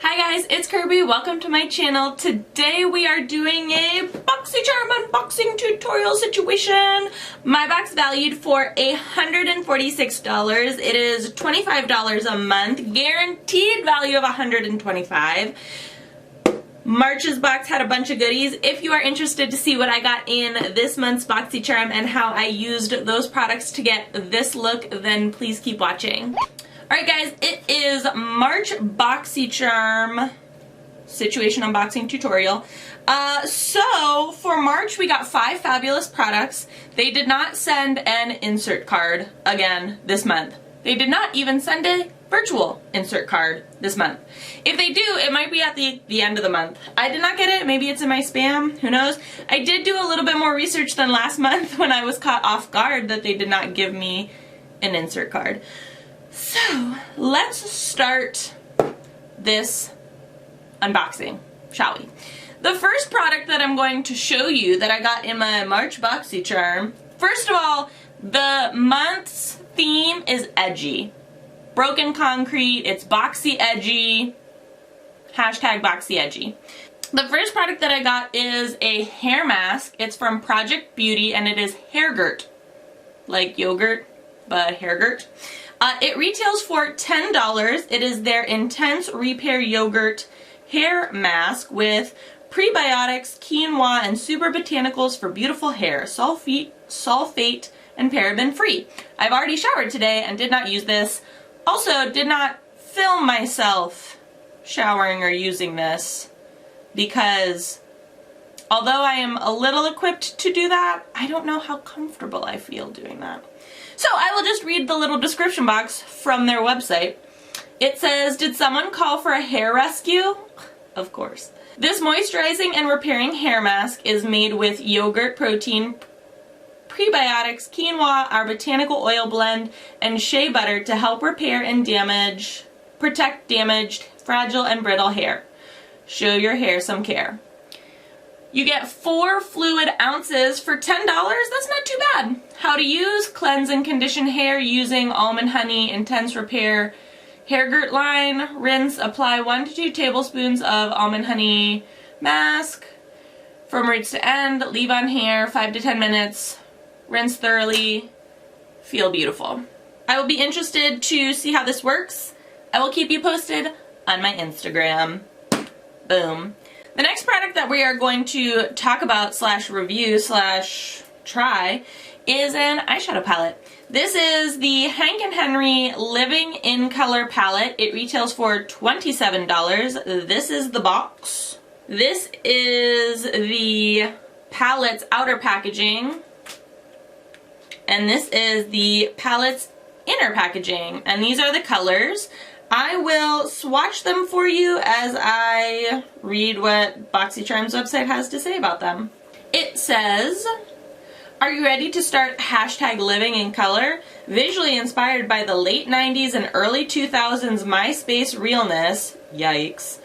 Hi guys, it's Kirby. Welcome to my channel. Today we are doing a BOXYCHARM unboxing tutorial situation. My box valued for $146. It is $25 a month. Guaranteed value of $125. March's box had a bunch of goodies. If you are interested to see what I got in this month's BOXYCHARM and how I used those products to get this look, then please keep watching. Alright guys, it is March BOXYCHARM situation unboxing tutorial. So for March we got 5 fabulous products. They did not send an insert card again this month. They did not even send a virtual insert card this month. If they do, it might be at the end of the month. I did not get it. Maybe it's in my spam. Who knows? I did do a little bit more research than last month when I was caught off guard that they did not give me an insert card. So, let's start this unboxing, shall we? The first product that I'm going to show you that I got in my March BOXYCHARM, first of all, the month's theme is edgy. Broken concrete, it's boxy edgy, hashtag boxy edgy. The first product that I got is a hair mask. It's from Project Beauty and it is hairgurt, like yogurt, but hairgurt. It retails for $10. It is their Intense Repair Yogurt Hair Mask with prebiotics, quinoa, and super botanicals for beautiful hair, sulfate, and paraben free. I've already showered today and did not use this. Also, did not film myself showering or using this because although I am a little equipped to do that, I don't know how comfortable I feel doing that. So I will just read the little description box from their website. It says, did someone call for a hair rescue? Of course. This moisturizing and repairing hair mask is made with yogurt protein, prebiotics, quinoa, our botanical oil blend, and shea butter to help repair and protect damaged, fragile, and brittle hair. Show your hair some care. You get 4 fluid ounces for $10. That's not too bad. How to use: cleanse and condition hair using almond honey, intense repair, hairgurt line, rinse, apply 1 to 2 tablespoons of almond honey mask from roots to end, leave on hair 5 to 10 minutes, rinse thoroughly, feel beautiful. I will be interested to see how this works. I will keep you posted on my Instagram. Boom. The next product that we are going to talk about / review / try is an eyeshadow palette. This is the Hank & Henry Living in Color palette. It retails for $27. This is the box. This is the palette's outer packaging. And this is the palette's inner packaging. And these are the colors. I will swatch them for you as I read what BOXYCHARM's website has to say about them. It says, are you ready to start hashtag living in color? Visually inspired by the late 90s and early 2000s MySpace realness, yikes.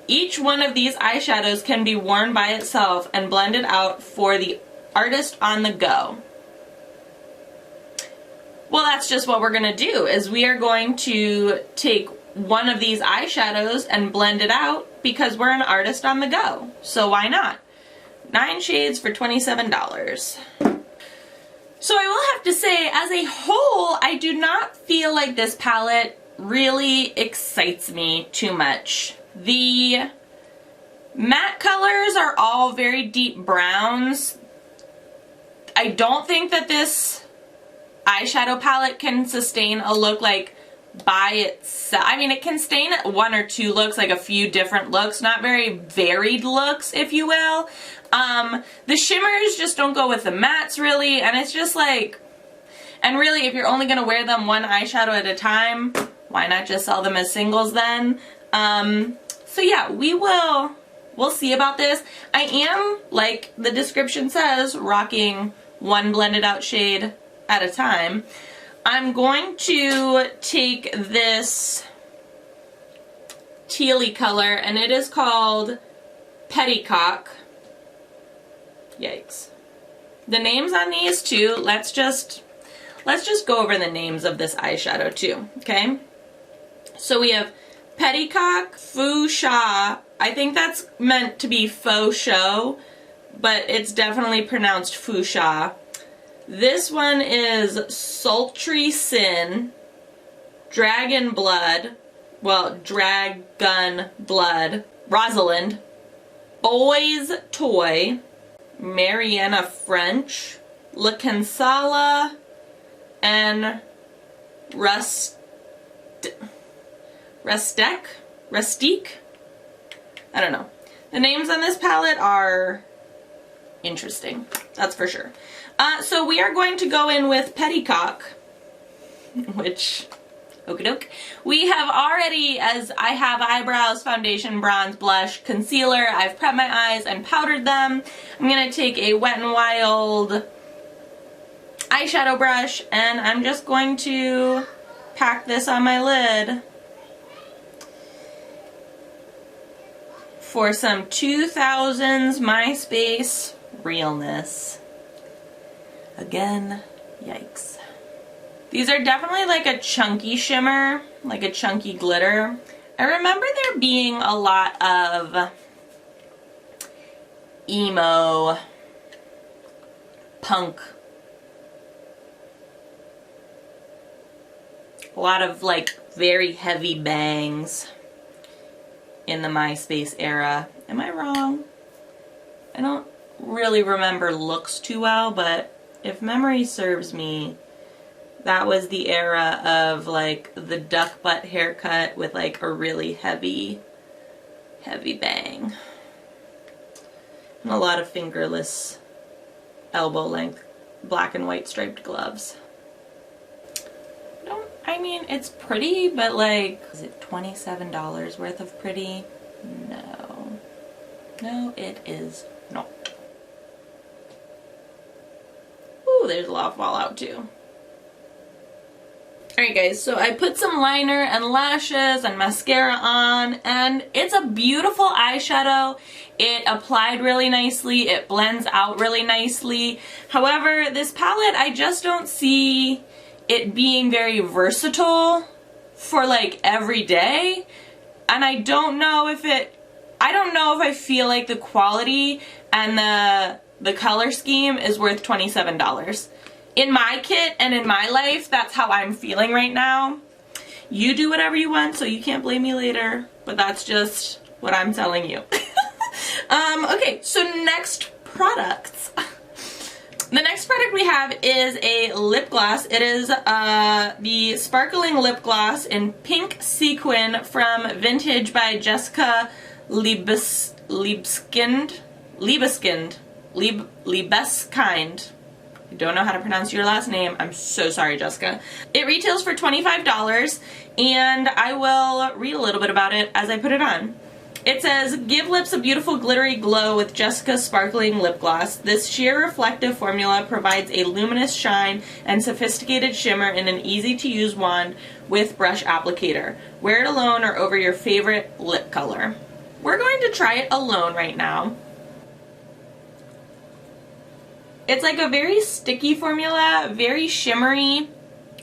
Each one of these eyeshadows can be worn by itself and blended out for the artist on the go. Well, that's just what we're going to do, is we are going to take one of these eyeshadows and blend it out because we're an artist on the go. So why not? 9 shades for $27. So I will have to say, as a whole, I do not feel like this palette really excites me too much. The matte colors are all very deep browns. I don't think that this eyeshadow palette can sustain a look like by itself. I mean, it can sustain 1 or 2 looks, like a few different looks, not very varied looks, if you will. The shimmers just don't go with the mattes really, and it's just like, and really if you're only going to wear them 1 eyeshadow at a time, why not just sell them as singles then? So yeah, we'll see about this. I am, like the description says, rocking 1 blended out shade at a time. I'm going to take this tealy color, and it is called Petticock. Yikes. The names on these too, let's just go over the names of this eyeshadow too, okay? So we have Petticock Faux Sha. I think that's meant to be faux show, but it's definitely pronounced Faux Sha. This one is Sultry Sin, Dragon Blood, well, Dragon Blood, Rosalind, Boys Toy, Mariana French, La Cansala, and Rustique? I don't know. The names on this palette are interesting, that's for sure. So we are going to go in with Petticock, which, okie doke. We have already, as I have eyebrows, foundation, bronze, blush, concealer. I've prepped my eyes and powdered them. I'm going to take a Wet n Wild eyeshadow brush and I'm just going to pack this on my lid for some 2000s MySpace realness. Again, yikes. These are definitely like a chunky shimmer, like a chunky glitter. I remember there being a lot of emo, punk, a lot of like very heavy bangs in the MySpace era. Am I wrong? I don't really remember looks too well, but if memory serves me, that was the era of like the duck butt haircut with like a really heavy bang. And a lot of fingerless, elbow length, black and white striped gloves. I mean, it's pretty, but like, is it $27 worth of pretty? No. No, it is not. Ooh, there's a lot of fallout too. Alright guys, so I put some liner and lashes and mascara on, and it's a beautiful eyeshadow. It applied really nicely, it blends out really nicely. However, this palette, I just don't see it being very versatile for like every day. And I don't know if I feel like the quality and the color scheme is worth $27. In my kit and in my life, that's how I'm feeling right now. You do whatever you want, so you can't blame me later, but that's just what I'm telling you. Okay, so next products. The next product we have is a lip gloss. It is the Sparkling Lip Gloss in Pink Sequin from Vintage by Jessica Liebeskind. I don't know how to pronounce your last name. I'm so sorry, Jessica. It retails for $25, and I will read a little bit about it as I put it on. It says, give lips a beautiful glittery glow with Jessica's Sparkling Lip Gloss. This sheer reflective formula provides a luminous shine and sophisticated shimmer in an easy-to-use wand with brush applicator. Wear it alone or over your favorite lip color. We're going to try it alone right now. It's like a very sticky formula, very shimmery.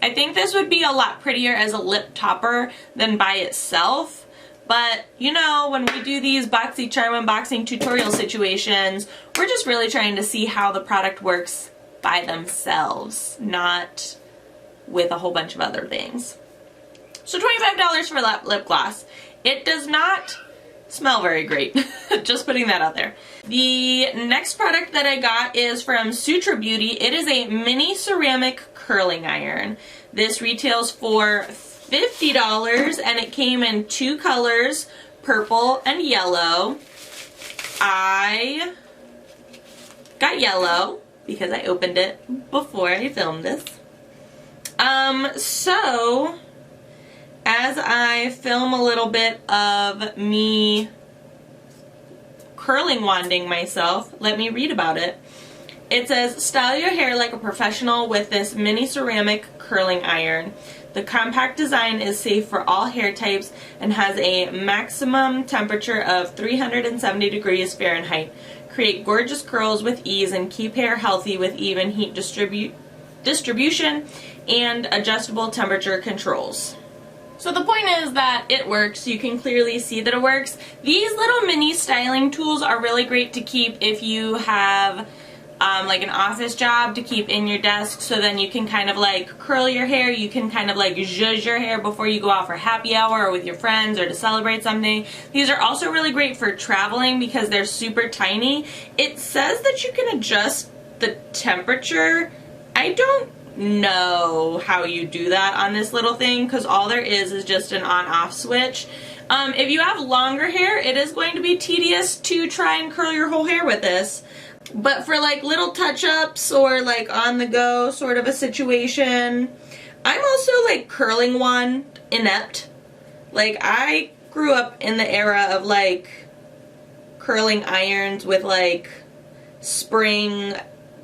I think this would be a lot prettier as a lip topper than by itself. But, you know, when we do these BOXYCHARM unboxing tutorial situations, we're just really trying to see how the product works by themselves, not with a whole bunch of other things. So $25 for that lip gloss. It does not smell very great. Just putting that out there. The next product that I got is from Sutra Beauty. It is a mini ceramic curling iron. This retails for $50 and it came in two colors, purple and yellow. I got yellow because I opened it before I filmed this. So as I film a little bit of me curling wanding myself, let me read about it. It says, style your hair like a professional with this mini ceramic curling iron. The compact design is safe for all hair types and has a maximum temperature of 370 degrees Fahrenheit. Create gorgeous curls with ease and keep hair healthy with even heat distribution and adjustable temperature controls. So the point is that it works. You can clearly see that it works. These little mini styling tools are really great to keep if you have like an office job to keep in your desk, so then you can kind of like curl your hair, you can kind of like zhuzh your hair before you go out for happy hour or with your friends or to celebrate something. These are also really great for traveling because they're super tiny. It says that you can adjust the temperature. I don't know how you do that on this little thing because all there is just an on-off switch. If you have longer hair, it is going to be tedious to try and curl your whole hair with this. But for like little touch-ups or like on the go sort of a situation, I'm also like curling one inept. Like I grew up in the era of like curling irons with like spring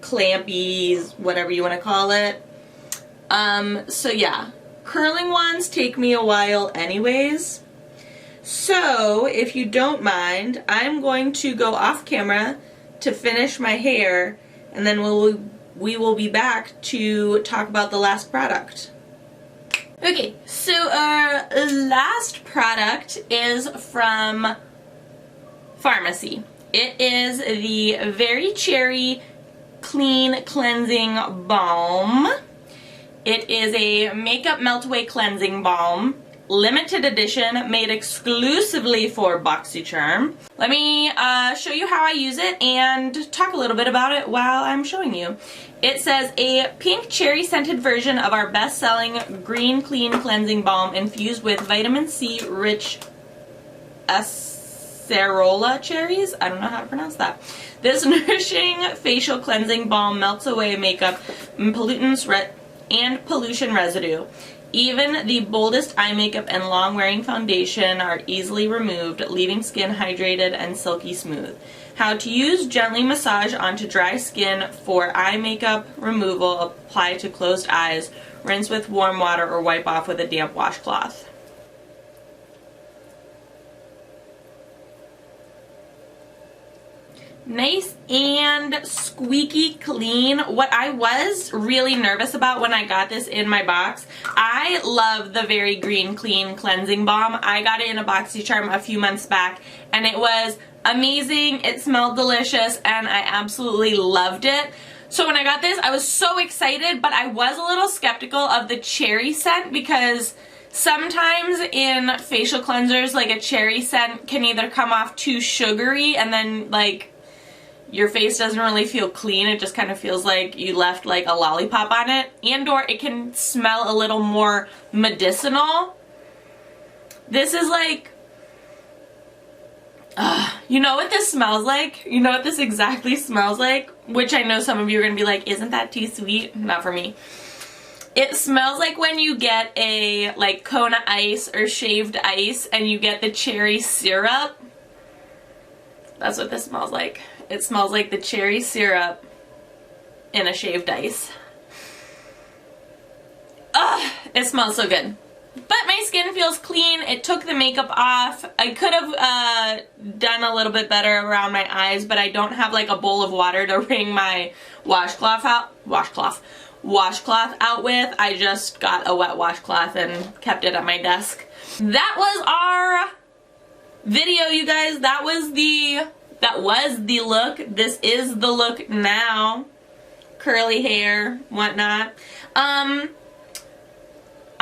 clampies, whatever you want to call it. So yeah, curling ones take me a while anyways. So if you don't mind, I'm going to go off camera to finish my hair, and then we will be back to talk about the last product. Okay, so our last product is from Pharmacy. It is the Very Cherry Clean Cleansing Balm. It is a makeup melt-away cleansing balm, limited edition, made exclusively for BOXYCHARM. Let me show you how I use it and talk a little bit about it while I'm showing you. It says a pink cherry scented version of our best-selling Green Clean Cleansing Balm infused with vitamin C rich acerola cherries. I don't know how to pronounce that. This nourishing facial cleansing balm melts away makeup, pollutants, and pollution residue. Even the boldest eye makeup and long-wearing foundation are easily removed, leaving skin hydrated and silky smooth. How to use: gently massage onto dry skin for eye makeup removal, apply to closed eyes, rinse with warm water or wipe off with a damp washcloth. Nice and squeaky clean. What I was really nervous about when I got this in my box, I love the Very Green Clean Cleansing Balm. I got it in a BOXYCHARM a few months back and it was amazing. It smelled delicious and I absolutely loved it. So when I got this, I was so excited, but I was a little skeptical of the cherry scent because sometimes in facial cleansers, like a cherry scent can either come off too sugary and then like your face doesn't really feel clean. It just kind of feels like you left like a lollipop on it. And or it can smell a little more medicinal. This is like, you know what this smells like? You know what this exactly smells like? Which I know some of you are going to be like, isn't that too sweet? Not for me. It smells like when you get a like Kona ice or shaved ice and you get the cherry syrup. That's what this smells like. It smells like the cherry syrup in a shaved ice. Ugh, it smells so good. But my skin feels clean. It took the makeup off. I could have done a little bit better around my eyes, but I don't have like a bowl of water to wring my washcloth out with. I just got a wet washcloth and kept it at my desk. That was our video, you guys. That was the look. This is the look now. Curly hair, whatnot.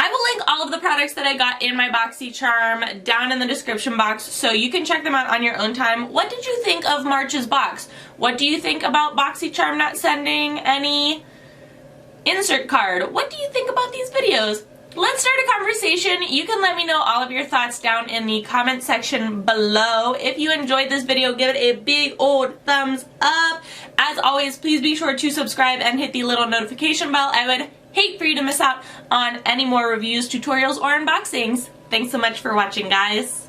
I will link all of the products that I got in my BOXYCHARM down in the description box so you can check them out on your own time. What did you think of March's box? What do you think about BOXYCHARM not sending any insert card? What do you think about these videos? Let's start a conversation. You can let me know all of your thoughts down in the comment section below. If you enjoyed this video, give it a big old thumbs up. As always, please be sure to subscribe and hit the little notification bell. I would hate for you to miss out on any more reviews, tutorials, or unboxings. Thanks so much for watching, guys.